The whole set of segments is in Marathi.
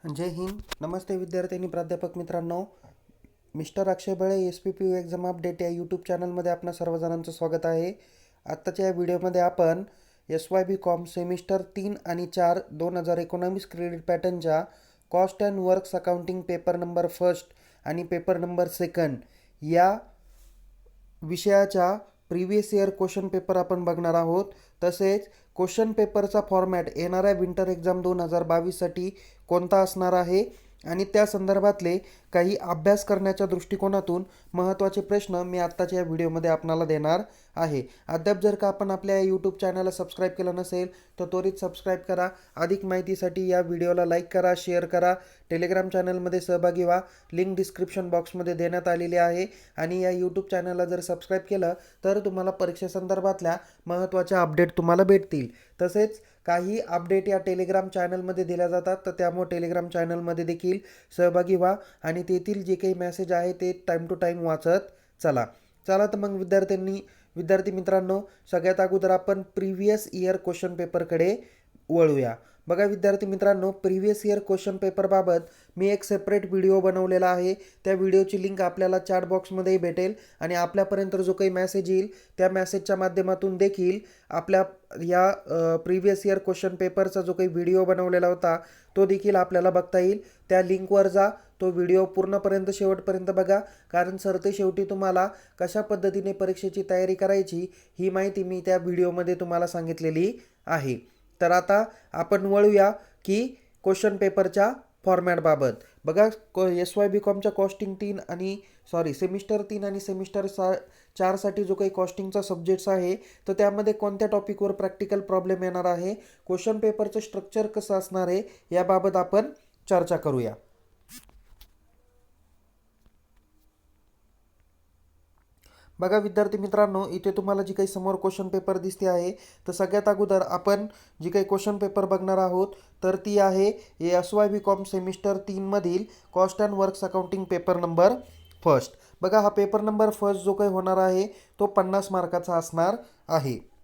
जय हिंद. नमस्ते विद्यार्थ्यांनी, प्राध्यापक मित्रांनो. मिस्टर अक्षय बळे SPPU एक्झाम अपडेट या यूट्यूब चॅनलमध्ये आपणा सर्वजणांचं स्वागत आहे. आत्ताच्या या व्हिडिओमध्ये आपण SYBCom सेमिस्टर 3 आणि 4 2019 क्रेडिट पॅटर्नच्या cost and works accounting paper number 1 आणि पेपर नंबर 2 या विषयाच्या प्रिव्हियस इयर क्वेश्चन पेपर आपण बघणार आहोत. तसेच क्वेश्चन पेपरचा फॉर्मॅट येणाऱ्या विंटर एक्झाम 2022साठी कोणता असणार आहे आणि त्या संदर्भातले काही अभ्यास करण्याच्या दृष्टिकोनातून महत्त्वाचे प्रश्न मी आत्ताच्या या व्हिडिओमध्ये आपणाला देणार आहे. अद्याप जर का आपण आपल्या यूट्यूब चॅनलला सबस्क्राईब केलं नसेल तर त्वरित सबस्क्राईब करा. अधिक माहितीसाठी या व्हिडिओला लाईक करा, शेअर करा. टेलिग्राम चॅनलमध्ये सहभागी व्हा. लिंक डिस्क्रिप्शन बॉक्समध्ये देण्यात आलेली आहे. आणि या यूट्यूब चॅनलला जर सबस्क्राईब केलं तर तुम्हाला परीक्षेसंदर्भातल्या महत्त्वाच्या अपडेट तुम्हाला भेटतील. तसेच काही अपडेट या टेलिग्राम चॅनलमध्ये दिल्या जातात, तर त्यामुळे टेलिग्राम चॅनलमध्ये देखील सहभागी व्हा आणि तेथील जे काही मेसेज आहे ते टाईम टू टाईम वाचत चला. तर मग विद्यार्थी मित्रांनो, सगळ्यात अगोदर आपण प्रिव्हियस इयर क्वेश्चन पेपरकडे वळूया. बघा विद्यार्थी मित्रांनो, प्रिव्हियस इयर क्वेश्चन पेपरबाबत मी एक सेपरेट व्हिडिओ बनवलेला आहे. त्या व्हिडिओची लिंक आपल्याला चॅट बॉक्समध्येही भेटेल आणि आपल्यापर्यंत जो काही मेसेज येईल त्या मेसेजच्या माध्यमातून देखील आपल्या या प्रिव्हियस इयर क्वेश्चन पेपरचा जो काही व्हिडिओ बनवलेला होता तो देखील आपल्याला बघता येईल. त्या लिंकवर जा, तो व्हिडिओ पूर्णपर्यंत शेवटपर्यंत बघा, कारण सरते शेवटी तुम्हाला कशा पद्धतीने परीक्षेची तयारी करायची ही माहिती मी त्या व्हिडिओमध्ये तुम्हाला सांगितलेली आहे. तर आता आपण वळूया की क्वेश्चन पेपरच्या फॉर्मॅटबाबत. बघा, SYBComच्या सेमिस्टर 3 आणि सेमिस्टर 4साठी जो काही कॉस्टिंगचा सब्जेक्ट्स आहे तर त्यामध्ये कोणत्या टॉपिकवर प्रॅक्टिकल प्रॉब्लेम येणार आहे, क्वेश्चन पेपरचं स्ट्रक्चर कसं असणार आहे याबाबत आपण चर्चा करूया. बघा विद्यार्थी मित्रांनो, इथे तुम्हाला जी काही समोर क्वेश्चन पेपर दिसते आहे तर सगळ्यात अगोदर आपण जी काही क्वेश्चन पेपर बघणार आहोत तर ती आहे SYBCom सेमिस्टर 3 मधील cost and works accounting paper number 1. बघा, हा पेपर नंबर 1 जो काही होणार आहे तो 50 मार्काचा असणार आहे.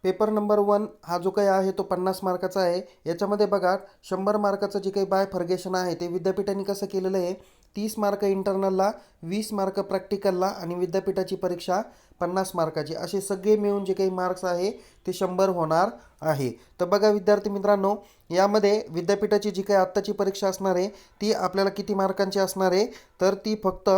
पेपर नंबर 1 हा जो काही आहे तो 50 मार्काचा आहे. याच्यामध्ये बघा, 100 मार्काचं जे काही बायफर्गेशन आहे ते विद्यापीठाने कसं केलेलं आहे, 30 मार्क इंटरनलला, 20 मार्क प्रॅक्टिकलला आणि विद्यापीठाची परीक्षा 50 मार्काची, असे सगळे मिळून जे काही मार्क्स आहे ते 100 होणार आहे. तर बघा विद्यार्थी मित्रांनो, यामध्ये विद्यापीठाची जी काही आत्ताची परीक्षा असणार आहे ती आपल्याला किती मार्कांची असणार आहे तर ती फक्त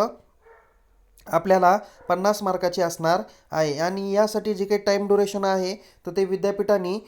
आपल्याला 50 मार्काची असणार आहे. आणि यासाठी जे काही टाईम ड्युरेशन आहे तर ते विद्यापीठाने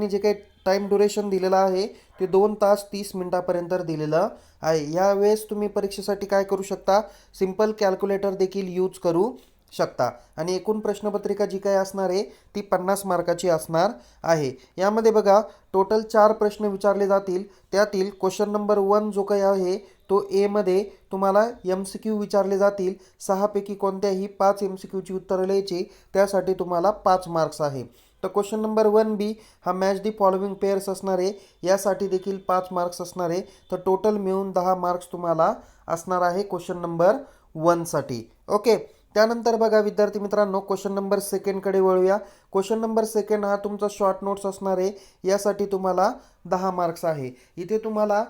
जे काही टाईम ड्युरेशन दिलेलं आहे ते 2 तास 30 मिनिटापर्यंत दिलेलं आहे. यावेळेस तुम्ही परीक्षेसाठी काय करू शकता, सिंपल कॅल्क्युलेटर देखील यूज करू शकता. आणि एकूण प्रश्नपत्रिका जी काही असणार आहे ती 50 मार्काची असणार आहे. यामध्ये बघा, टोटल 4 प्रश्न विचारले जातील. त्यातील क्वेश्चन नंबर 1 जो काही आहे तो मध्ये तुम्हाला MCQ विचारले जातील. 6 पैकी कोणत्याही 5 MCQची उत्तरं लिहायची, त्यासाठी तुम्हाला 5 मार्क्स आहे. तर क्वेश्चन नंबर 1B हा मॅच दी फॉलोइंग पेअर्स असणार आहे, यासाठी देखील 5 मार्क्स असणार आहे. तर टोटल मिळून 10 मार्क्स तुम्हाला असणार आहे क्वेश्चन नंबर 1साठी. ओके. त्यानंतर बघा विद्यार्थी मित्रांनो, क्वेश्चन नंबर 2कडे वळूया. क्वेश्चन नंबर 2 हा तुमचा शॉर्ट नोट्स असणार आहे, यासाठी तुम्हाला 10 मार्क्स आहे. इथे तुम्हाला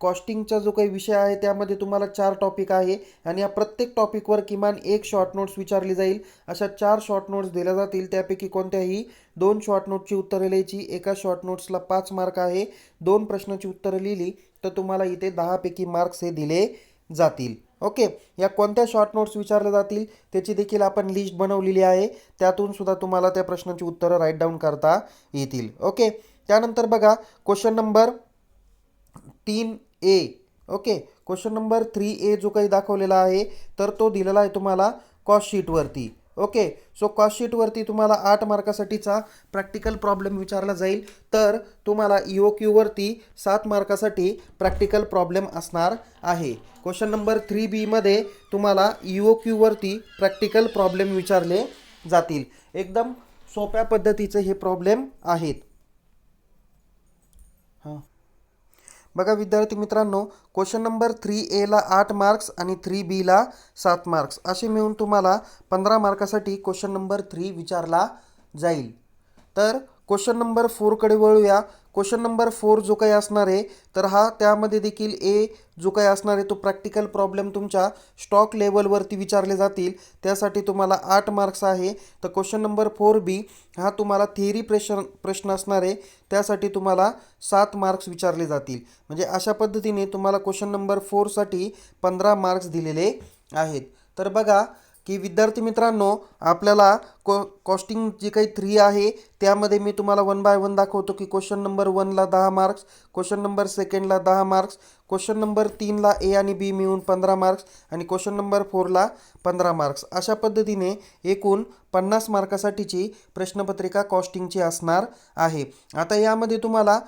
कॉस्टिंगचा जो काही विषय आहे त्यामध्ये तुम्हाला 4 टॉपिक आहे आणि या प्रत्येक टॉपिकवर किमान एक शॉर्ट नोट्स विचारली जाईल. अशा 4 शॉर्ट नोट्स दिल्या जातील. त्यापैकी कोणत्याही 2 शॉर्ट नोट्सची उत्तरं लिहायची. एका शॉर्ट नोट्सला 5 मार्क आहे. 2 प्रश्नाची उत्तरं लिहिली तर तुम्हाला इथे 10 पैकी मार्क्स हे दिले जातील. ओके. या कोणत्या शॉर्ट नोट्स विचारल्या जातील त्याची देखील आपण लिस्ट बनवलेली आहे, त्यातून सुद्धा तुम्हाला त्या प्रश्नाची उत्तरं राईट डाऊन करता येतील. ओके. त्यानंतर बघा, question number 3A. Okay. Question number 3A जो काही दाखवलेला आहे तर तो दिलेला आहे तुम्हाला कॉस्ट शीटवरती. ओके. सो कॉस्ट शीटवरती तुम्हाला 8 मार्कासाठीचा प्रॅक्टिकल प्रॉब्लेम विचारला जाईल. तर तुम्हाला EOQवरती 7 मार्कासाठी प्रॅक्टिकल प्रॉब्लेम असणार आहे. क्वेश्चन नंबर 3B मध्ये तुम्हाला EOQवरती प्रॅक्टिकल प्रॉब्लेम विचारले जातील. एकदम सोप्या पद्धतीचे हे प्रॉब्लेम आहेत. बघा विद्यार्थी मित्रांनो, क्वेश्चन नंबर 3A ला 8 मार्क्स आणि 3B ला 7 मार्क्स, असे मिळून तुम्हाला 15 मार्कासाठी क्वेश्चन नंबर 3 विचारला जाईल. तर क्वेश्चन नंबर 4कडे वळूया. क्वेश्चन नंबर 4 जो काही असणार आहे तर हा त्यामध्ये देखील ए जो काही असणार आहे तो प्रॅक्टिकल प्रॉब्लेम तुमच्या स्टॉक लेवलवरती विचारले जातील. त्यासाठी तुम्हाला 8 मार्क्स आहे. तर क्वेश्चन नंबर 4B हा तुम्हाला थिअरी प्रश्न असणार आहे. त्यासाठी तुम्हाला 7 मार्क्स विचारले जातील. म्हणजे अशा पद्धतीने तुम्हाला क्वेश्चन नंबर 4साठी 15 मार्क्स दिलेले आहेत. तर बघा की विद्यार्थी मित्रांनो, आपल्याला कॉस्टिंग जे काही 3 आहे त्यामध्ये मी तुम्हाला 1 बाय 1 दाखवतो की क्वेश्चन नंबर 1ला 10 मार्क्स, क्वेश्चन नंबर 2ला 10 मार्क्स, क्वेश्चन नंबर 3ला ए आणि बी मिळून 15 मार्क्स आणि क्वेश्चन नंबर 4ला 15 मार्क्स. अशा पद्धतीने एकूण 50 मार्कासाठीची प्रश्नपत्रिका कॉस्टिंगची असणार आहे. आता यामध्ये तुम्हाला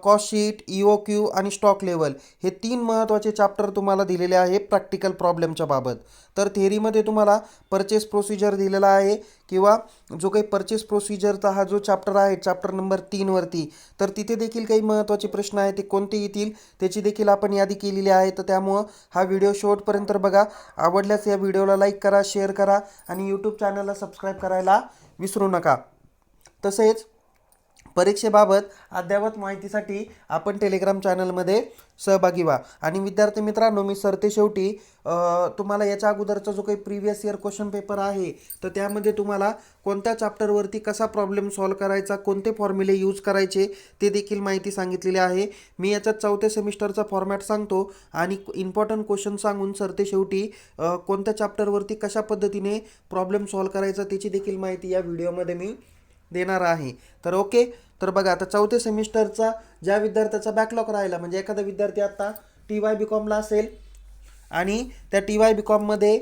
कॉस्ट शीट, EOQ आणि स्टॉक लेवल हे 3 महत्त्वाचे चॅप्टर तुम्हाला दिलेले आहे प्रॅक्टिकल प्रॉब्लेमच्या बाबत. तर थिअरीमध्ये तुम्हाला परचेस प्रोसिजर दिलेला आहे किंवा जो काही परचेस प्रोसिजरचा हा जो चॅप्टर आहे चॅप्टर नंबर 3वरती, तर तिथे देखील काही महत्त्वाचे प्रश्न आहेत. ते कोणते येतील त्याची देखील आपण यादी केलेली आहे. तर त्यामुळं हा व्हिडिओ शेवटपर्यंत बघा. आवडल्यास या व्हिडिओला लाईक करा, शेअर करा आणि यूट्यूब चॅनलला सबस्क्राईब करायला विसरू नका. तसेच परीक्षेबाबत अद्ययावत माहितीसाठी आपण टेलिग्राम चॅनलमध्ये सहभागी व्हा. आणि विद्यार्थी मित्रांनो, मी सरते शेवटी तुम्हाला याच्या अगोदरचा जो काही प्रिव्हियस इयर क्वेश्चन पेपर आहे तर त्यामध्ये तुम्हाला कोणत्या चॅप्टरवरती कसा प्रॉब्लेम सॉल्व्ह करायचा, कोणते फॉर्म्युले यूज करायचे ते देखील माहिती सांगितलेली आहे. मी याच्यात 4थ्या सेमिस्टरचा फॉर्मॅट सांगतो आणि इम्पॉर्टंट क्वेश्चन सांगून सरते शेवटी कोणत्या चॅप्टरवरती कशा पद्धतीने प्रॉब्लेम सॉल्व्ह करायचा त्याची देखील माहिती या व्हिडिओमध्ये मी देणार आहे. तर ओके. तर बघा, आता 4थ्या सेमिस्टरचा ज्या विद्यार्थ्याचा बॅकलॉग राहिला, म्हणजे एखादा विद्यार्थी आता TY-BCOMला असेल आणि त्या TY-BCOMमध्ये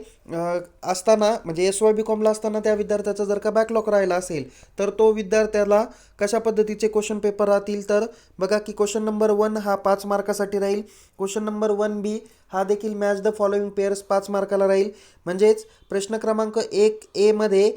असताना म्हणजे SY-BCOMला असताना त्या विद्यार्थ्याचा जर का बॅकलॉग राहिला असेल तर तो विद्यार्थ्याला कशा पद्धतीचे क्वेश्चन पेपर राहतील. तर बघा की क्वेश्चन नंबर 1 हा 5 मार्कासाठी राहील. क्वेश्चन नंबर 1B हा देखील मॅच द फॉलोइंग पेअर्स 5 मार्काला राहील. म्हणजेच प्रश्न क्रमांक 1A मध्ये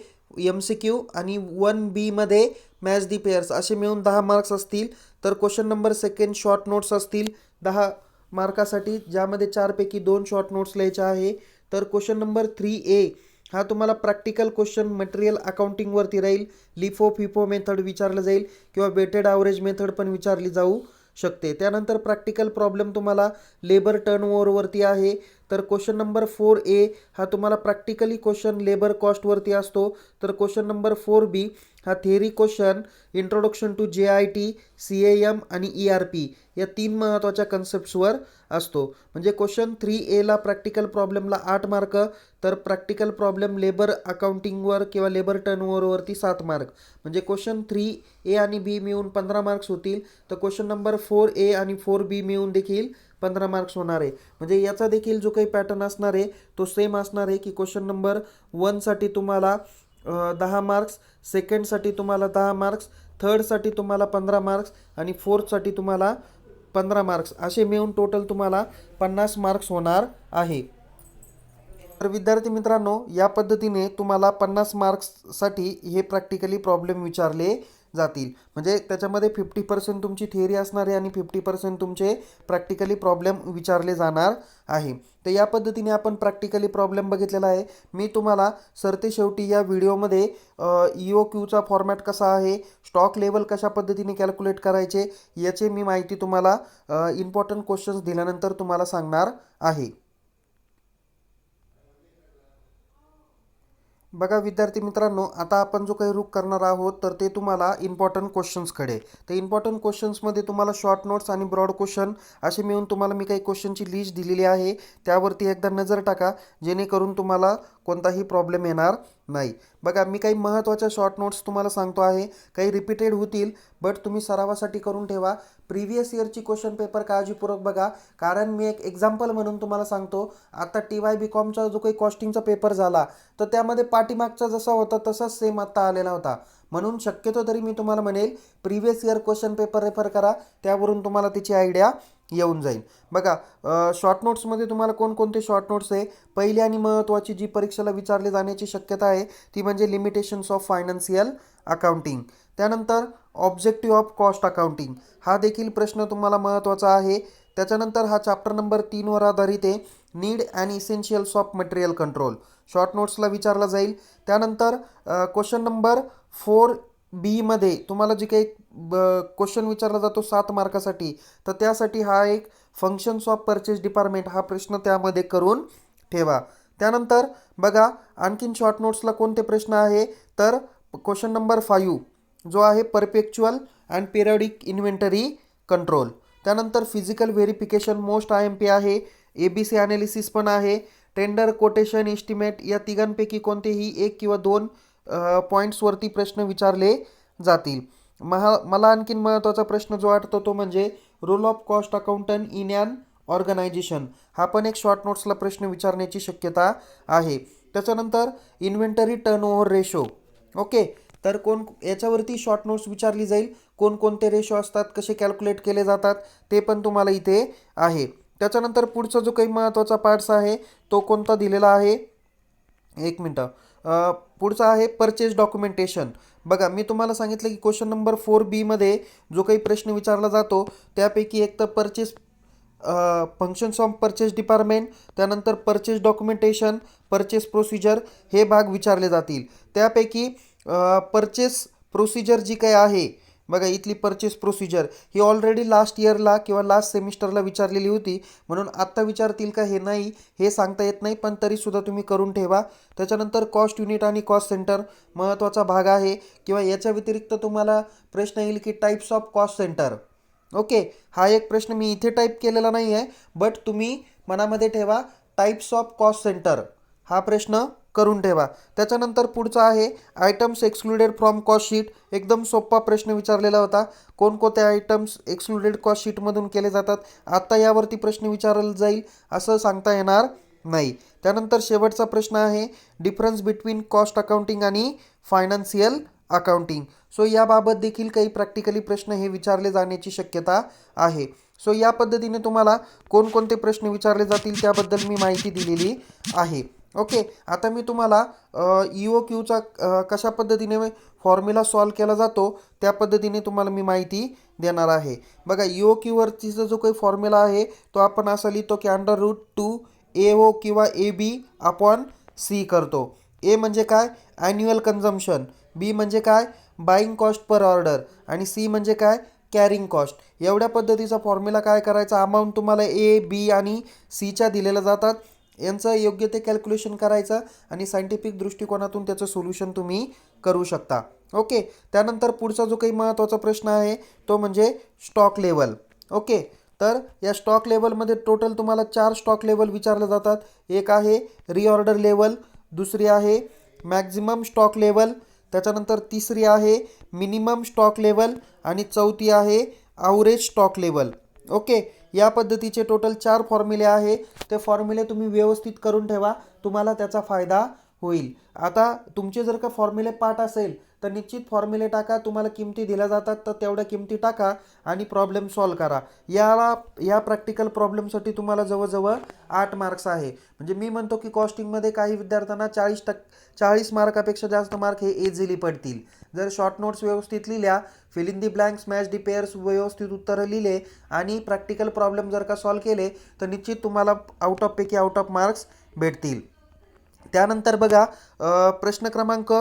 MCQ आणि 1B मध्ये मॅच दी पेअर्स असे मिळून 10 मार्क्स असतील. तर क्वेश्चन नंबर 2 शॉर्ट नोट्स असतील 10 मार्कासाठी, ज्यामध्ये 4 पैकी 2 शॉर्ट नोट्स लिहायचे आहे. तर क्वेश्चन नंबर 3A हा तुम्हाला प्रॅक्टिकल क्वेश्चन मटेरियल अकाउंटिंगवरती राहील. लिफो फिफो मेथड विचारलं जाईल किंवा वेटेड ॲव्हरेज मेथड पण विचारली जाऊ शकते. त्यानंतर प्रॅक्टिकल प्रॉब्लेम तुम्हाला लेबर टर्नओव्हरवरती आहे. तर क्वेश्चन नंबर 4A हा तुम्हाला प्रॅक्टिकली क्वेश्चन लेबर कॉस्टवरती असतो. तर क्वेश्चन नंबर 4B हा theory question introduction to JIT, CAM आणि ERP या 3 महत्त्वाच्या कन्सेप्ट्सवर असतो. म्हणजे क्वेश्चन 3Aला प्रॅक्टिकल प्रॉब्लेमला 8 मार्क, तर प्रॅक्टिकल प्रॉब्लेम लेबर अकाउंटिंगवर किंवा लेबर टर्नओव्हरवरती 7 मार्क. म्हणजे क्वेश्चन 3A आणि B मिळून 15 मार्क्स होतील. तर क्वेश्चन नंबर 4A आणि 4B मिळून देखील 15 मार्क्स होणार आहे. म्हणजे याचा देखील जो काही पॅटर्न असणार आहे तो सेम असणार आहे की क्वेश्चन नंबर 1साठी तुम्हाला 10 मार्क्स, सेकंडसाठी तुम्हाला 10 मार्क्स, थर्डसाठी तुम्हाला 15 मार्क्स आणि फोर्थसाठी तुम्हाला 15 मार्क्स असे मिळून टोटल तुम्हाला 50 मार्क्स होणार आहे. तर विद्यार्थी मित्रांनो, या पद्धतीने तुम्हाला 50 मार्क्ससाठी हे प्रॅक्टिकली प्रॉब्लेम विचारले जातील. म्हणजे त्याच्यामध्ये 50% तुमची थिअरी असणार आहे आणि 50% तुमचे प्रॅक्टिकली प्रॉब्लेम विचारले जाणार आहे. तर या पद्धतीने आपण प्रॅक्टिकली प्रॉब्लेम बघितलेला आहे. मी तुम्हाला सरते शेवटी या व्हिडिओमध्ये EOQचा फॉर्मॅट कसा आहे, स्टॉक लेवल कशा पद्धतीने कॅल्क्युलेट करायचे याची मी माहिती तुम्हाला इम्पॉर्टंट क्वेश्चन्स दिल्यानंतर तुम्हाला सांगणार आहे. बघा विद्यार्थी मित्रांनो, आता आपण जो काही रुख करणार आहोत तर ते तुम्हाला इम्पॉर्टंट क्वेश्चन्सकडे. तर इम्पॉर्टंट क्वेश्चन्समध्ये तुम्हाला शॉर्ट नोट्स आणि ब्रॉड क्वेश्चन असे मिळून तुम्हाला मी काही क्वेश्चनची लिस्ट दिलेली आहे. त्यावरती एकदा नजर टाका जेणेकरून तुम्हाला कोणताही प्रॉब्लेम येणार नाही. बघा, मी काही महत्त्वाच्या शॉर्ट नोट्स तुम्हाला सांगतो आहे. काही रिपीटेड होतील बट तुम्ही सरावासाठी करून ठेवा. प्रिव्हियस इयरची क्वेश्चन पेपर काळजीपूर्वक बघा. कारण मी एक एक्झाम्पल म्हणून तुम्हाला सांगतो. आता TY-BCOMचा जो काही कॉस्टिंगचा पेपर झाला तर त्यामध्ये पाठीमागचा जसा होता तसाच सेम आत्ता आलेला होता. म्हणून शक्यतो तरी मी तुम्हाला म्हणेल previous year question paper refer करा. त्यावरून तुम्हाला त्याची आयडिया येऊन जाईल. बघा, शॉर्ट नोट्समध्ये तुम्हाला कोणकोणते शॉर्ट नोट्स आहे. पहिली आणि महत्त्वाची जी परीक्षेला विचारली जाण्याची शक्यता आहे ती म्हणजे लिमिटेशन्स ऑफ फायनान्शियल अकाउंटिंग. त्यानंतर ऑब्जेक्टिव्ह ऑफ कॉस्ट अकाउंटिंग हा देखील प्रश्न तुम्हाला महत्त्वाचा आहे. त्याच्यानंतर हा चॅप्टर नंबर 3वर आधारित आहे. Need and essentials of material control short नोट्सला विचारला जाईल. त्यानंतर क्वेश्चन नंबर 4 बीमध्ये तुम्हाला जे काही क्वेश्चन विचारला जातो 7 मार्कासाठी, तर त्यासाठी हा एक फंक्शन्स ऑफ परचेस डिपार्टमेंट हा प्रश्न त्यामध्ये करून ठेवा. त्यानंतर बघा आणखीन शॉर्ट नोट्सला कोणते प्रश्न आहे, तर क्वेश्चन नंबर 5 जो आहे परपेच्युअल अँड पिरियडिक इन्व्हेंटरी कंट्रोल. त्यानंतर फिजिकल व्हेरिफिकेशन मोस्ट IMP आहे. ABC ॲनालिसिस पण आहे. टेंडर कोटेशन एस्टिमेट या तिघांपैकी कोणतेही एक किंवा दोन पॉईंट्सवरती प्रश्न विचारले जातील. मला आणखीन महत्त्वाचा प्रश्न जो वाटतो तो म्हणजे role of cost accountant in an organisation. हा पण एक शॉर्ट नोट्सला प्रश्न विचारण्याची शक्यता आहे. त्याच्यानंतर इन्व्हेंटरी टर्नओव्हर रेशो. ओके, तर याच्यावरती शॉर्ट नोट्स विचारली जाईल. कोणकोणते रेशो असतात, कसे कॅल्क्युलेट केले जातात ते पण तुम्हाला इथे आहे. त्याच्यानंतर पुढचा जो काही महत्त्वाचा पार्ट्स आहे तो कोणता दिलेला आहे, एक मिनटं. पुढचा आहे परचेस डॉक्युमेंटेशन. बघा मी तुम्हाला सांगितलं की क्वेश्चन नंबर 4B जो काही प्रश्न विचारला जातो त्यापैकी एक तर purchase functions of purchase department, त्यानंतर परचेस डॉक्युमेंटेशन, परचेस प्रोसिजर हे भाग विचारले जातील. त्यापैकी परचेस प्रोसिजर जी काही आहे, बघा इथली परचेस प्रोसिजर ही ऑलरेडी लास्ट इयरला किंवा लास्ट सेमिस्टरला विचारलेली होती, म्हणून आत्ता विचारतील का हे नाही हे सांगता येत नाही, पण तरीसुद्धा तुम्ही करून ठेवा. त्याच्यानंतर कॉस्ट युनिट आणि कॉस्ट सेंटर महत्त्वाचा भाग आहे. किंवा याच्या व्यतिरिक्त तुम्हाला प्रश्न येईल की types of cost centre. Okay, हा एक प्रश्न मी इथे टाईप केलेला नाही आहे, बट तुम्ही मनामध्ये ठेवा टाईप्स ऑफ कॉस्ट सेंटर हा प्रश्न करून ठेवा. त्याच्यानंतर पुढचा आहे items excluded from cost sheet. एकदम सोपा प्रश्न विचारलेला होता. कोणकोणते आयटम्स एक्सक्लुडेड कॉस्ट शीटमधून केले जातात, आत्ता यावरती प्रश्न विचारला जाईल असं सांगता येणार नाही. त्यानंतर शेवटचा प्रश्न आहे डिफरन्स बिटवीन कॉस्ट अकाउंटिंग आणि फायनान्शियल अकाउंटिंग. सो याबाबत देखील काही प्रॅक्टिकली प्रश्न हे विचारले जाण्याची शक्यता आहे. सो या पद्धतीने तुम्हाला कोणकोणते प्रश्न विचारले जातील त्याबद्दल मी माहिती दिलेली आहे. ओके, आता मी तुम्हाला EOQचा कशा पद्धतीने फॉर्म्युला सॉल्व केला जातो त्या पद्धतीने तुम्हाला मी माहिती देणार आहे. बघा EOQवरतीचा जो काही फॉर्म्युला आहे तो आपण असा लिहितो की √2 AO किंवा AB अपॉन C करतो. ए म्हणजे काय, ॲन्युअल कन्झम्पशन. बी म्हणजे काय, बाईंग कॉस्ट पर ऑर्डर. आणि सी म्हणजे काय, कॅरिंग कॉस्ट. एवढ्या पद्धतीचा फॉर्म्युला काय करायचा, अमाऊंट तुम्हाला A, B आणि Cच्या दिलेल्या जातात. यांचं योग्य ते कॅल्क्युलेशन करायचं आणि सायंटिफिक दृष्टिकोनातून त्याचं सोल्युशन तुम्ही करू शकता. ओके, त्यानंतर पुढचा जो काही महत्त्वाचा प्रश्न आहे तो म्हणजे स्टॉक लेवल. ओके, तर या स्टॉक लेवलमध्ये टोटल तुम्हाला 4 स्टॉक लेवल विचारले जातात. एक आहे रिऑर्डर लेवल, दुसरी आहे मॅक्झिमम स्टॉक लेवल, त्याच्यानंतर तिसरी आहे मिनिमम स्टॉक लेवल आणि चौथी आहे ॲव्हरेज स्टॉक लेवल. ओके, या पद्धतीचे टोटल 4 फॉर्म्युले आहे. ते फॉर्म्युले तुम्ही व्यवस्थित करून ठेवा, तुम्हाला त्याचा फायदा होईल. आता तुमचे जर का फॉर्म्युले पाठ असेल तर निश्चित फॉर्म्युले टाका. तुम्हाला किमती दिल्या जातात तर तेवढ्या किमती टाका आणि प्रॉब्लेम सॉल्व करा. या प्रॅक्टिकल प्रॉब्लेमसाठी तुम्हाला जवळजवळ 8 मार्क्स आहे. म्हणजे मी म्हणतो की कॉस्टिंगमध्ये काही विद्यार्थ्यांना 40 मार्कापेक्षा जास्त मार्क हे इझिली पडतील. जर शॉर्ट नोट्स व्यवस्थित लिहिल्या, fill in the blanks, match the pairs व्यवस्थित उत्तरं लिहिले आणि प्रॅक्टिकल प्रॉब्लेम जर का सॉल्व केले तर निश्चित तुम्हाला आउट ऑफ मार्क्स भेटतील. त्यानंतर बघा प्रश्न क्रमांक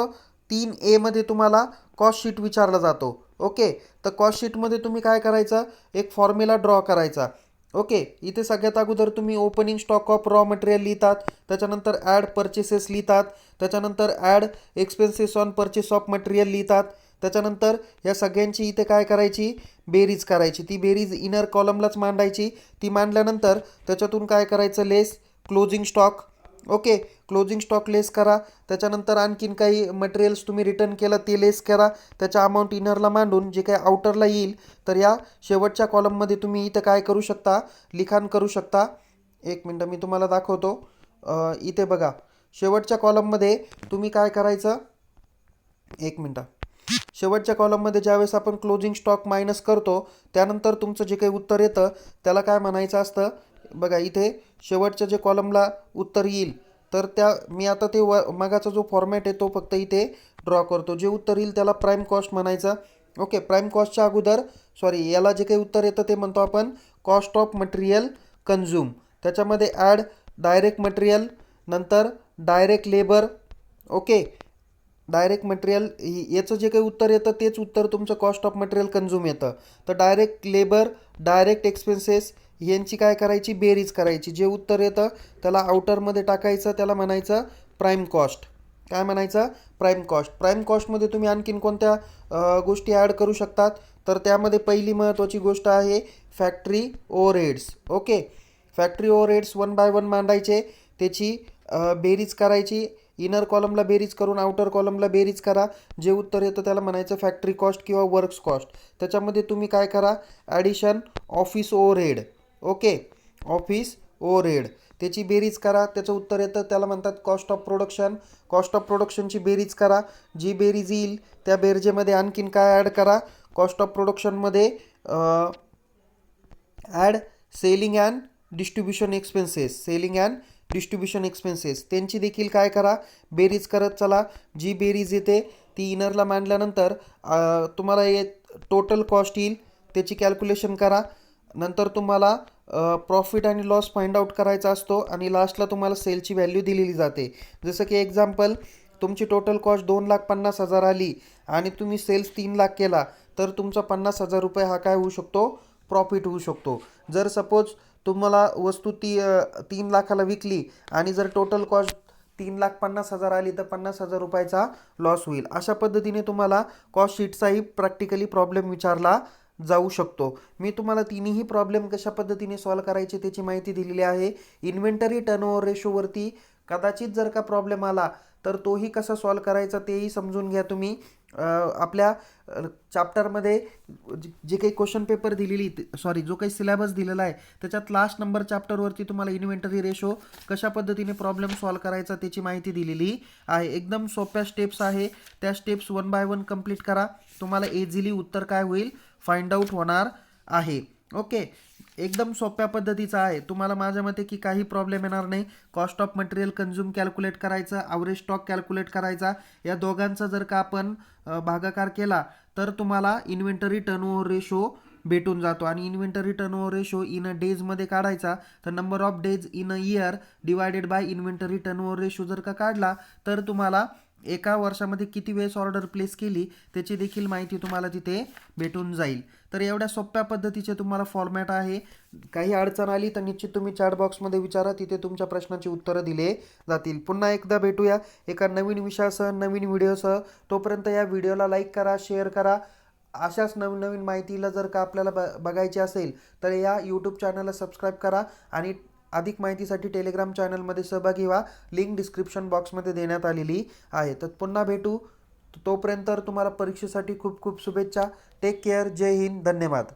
3A तुम्हाला कॉस्ट शीट विचारला जातो. ओके, तर कॉस्ट शीटमध्ये तुम्ही काय करायचं, एक फॉर्म्युला ड्रॉ करायचा. ओके, इथे सगळ्यात अगोदर तुम्ही opening stock of raw material लिहितात, त्याच्यानंतर ॲड परचेसेस लिहितात, त्याच्यानंतर add expenses on purchase of material लिहितात. त्याच्यानंतर या सगळ्यांची इथे काय करायची, बेरीज करायची. ती बेरीज इनर कॉलमलाच मांडायची. ती मांडल्यानंतर त्याच्यातून काय करायचं, less closing stock. Okay, closing stock less करा. त्याच्यानंतर आणखीन काही मटेरियल्स तुम्ही रिटर्न केलं ते लेस करा. त्याचा अमाऊंट इनरला मांडून जे काही आउटरला येईल तर या शेवटच्या कॉलममध्ये तुम्ही इथं काय करू शकता, लिखाण करू शकता. एक मिनटं मी तुम्हाला दाखवतो. इथे बघा शेवटच्या कॉलममध्ये तुम्ही काय करायचं, एक मिनटं. शेवटच्या कॉलममध्ये ज्यावेळेस आपण क्लोजिंग स्टॉक मायनस करतो त्यानंतर तुमचं जे काही उत्तर येतं त्याला काय म्हणायचं असतं. बघा इथे शेवटच्या जे कॉलमला उत्तर येईल तर मी आता ते मागाचा जो फॉर्मॅट आहे तो फक्त इथे ड्रॉ करतो. जे उत्तर येईल त्याला प्राईम कॉस्ट म्हणायचं. ओके, प्राईम कॉस्टच्या अगोदर याला जे काही उत्तर येतं ते म्हणतो आपण कॉस्ट ऑफ मटेरियल कन्झ्युम. त्याच्यामध्ये ॲड डायरेक्ट मटेरियल, नंतर direct labour. Okay, direct material याचं जे काही उत्तर येतं तेच उत्तर तुमचं कॉस्ट ऑफ मटेरियल कन्झ्युम येतं. तर डायरेक्ट लेबर, डायरेक्ट एक्सपेन्सेस यांची काय करायची, बेरीज करायची. जे उत्तर येतं त्याला आउटरमध्ये टाकायचं, त्याला म्हणायचं प्राईम कॉस्ट. काय म्हणायचं, प्राईम कॉस्ट. प्राईम कॉस्टमध्ये तुम्ही आणखीन कोणत्या गोष्टी ॲड करू शकतात, तर त्यामध्ये पहिली महत्त्वाची गोष्ट आहे factory overheads. Okay, factory overheads one by one मांडायचे, त्याची बेरीज करायची. इनर कॉलमला बेरीज करून आउटर कॉलमला बेरीज करा. जे उत्तर येतं त्याला म्हणायचं फॅक्टरी कॉस्ट किंवा वर्क्स कॉस्ट. त्याच्यामध्ये तुम्ही काय करा, addition office overhead. Okay, office overhead त्याची बेरीज करा. त्याचं उत्तर येतं त्याला म्हणतात cost of production. Cost of प्रोडक्शनची बेरीज करा. जी बेरीज येईल त्या बेरजेमध्ये आणखीन काय ॲड करा, कॉस्ट ऑफ प्रोडक्शनमध्ये add selling and distribution expenses. Selling and distribution expenses त्यांची देखील काय करा, बेरीज करत चला. जी बेरीज येते ती इनरला मांडल्यानंतर तुम्हाला टोटल कॉस्ट येईल, त्याची कॅल्क्युलेशन करा. नंतर तुम्हाला प्रॉफिट आणि लॉस फाइंड आउट करायचा असतो आणि लास्टला तुम्हाला सेलची व्हॅल्यू दिलेली जाते. जसं की एक्झाम्पल, तुमची टोटल कॉस्ट 2,50,000 आली आणि तुम्ही सेल्स 3,00,000 केला, तर तुमचा 50,000 रुपये हा काय होऊ शकतो, प्रॉफिट होऊ शकतो. जर सपोज तुम्हाला वस्तू 3,00,000ला विकली आणि जर टोटल कॉस्ट 3,50,000 आली तर 50,000 रुपयाचा लॉस होईल. अशा पद्धतीने तुम्हाला कॉस्ट शीटचाही प्रॅक्टिकली प्रॉब्लेम विचारला जाऊ शकतो. मी तुम्हाला तिन्ही प्रॉब्लेम कशा पद्धतीने सॉल्व करायचे त्याची माहिती दिलेली आहे. इन्व्हेंटरी टर्नओव्हर रेशोवरती कदाचित जर का प्रॉब्लेम आला तर तोही कसा सॉल्व करायचा तेही समजून घ्या तुम्ही. आपल्या चॅप्टरमध्ये जे काही क्वेश्चन पेपर दिलेली, सॉरी जो काही सिलेबस दिलेला आहे त्याच्यात लास्ट नंबर चॅप्टरवरती तुम्हाला इन्व्हेंटरी रेशो कशा पद्धतीने प्रॉब्लेम सॉल्व करायचा त्याची माहिती दिलेली आहे. एकदम सोप्या स्टेप्स आहे, त्या steps one by one complete करा. तुम्हाला इझिली उत्तर काय होईल, फाइंड आउट होणार आहे. ओके, एकदम सोप्या पद्धतीचा आहे. तुम्हाला माझ्या मते की काही प्रॉब्लेम येणार नाही. Cost of material consume calculate करायचं, ॲव्हरेज स्टॉक कॅल्क्युलेट करायचा. या दोघांचा जर का आपण भागाकार केला तर तुम्हाला इन्व्हेंटरी टर्नओव्हर रेशो भेटून जातो. आणि इन्व्हेंटरी टर्नओव्हर रेशो इन अ डेजमध्ये काढायचा तर number of days in a year divided by inventory turnover ratio जर का काढला तर तुम्हाला एका वर्षामध्ये किती वेळेस ऑर्डर प्लेस केली त्याची देखील माहिती तुम्हाला तिथे भेटून जाईल. तर एवढ्या सोप्या पद्धतीचे तुम्हाला फॉर्मॅट आहे. काही अडचण आली तर निश्चित तुम्ही चॅट बॉक्समध्ये विचारा, तिथे तुमच्या प्रश्नाची उत्तरं दिले जातील. पुन्हा एकदा भेटूया एका नवीन विषयासह, नवीन व्हिडिओसह. तोपर्यंत या व्हिडिओला लाईक करा, शेअर करा. अशाच नवीन नवीन माहितीला जर का आपल्याला बघायची असेल तर या यूट्यूब चॅनलला सबस्क्राईब करा आणि अधिक माहितीसाठी टेलिग्राम चॅनलमध्ये सहभागी व्हा. लिंक डिस्क्रिप्शन बॉक्समध्ये देण्यात आलेली आहे. तर पुन्हा भेटू. तोपर्यंत तुम्हाला परीक्षेसाठी खूप खूप शुभेच्छा. Take care. जय हिंद. धन्यवाद.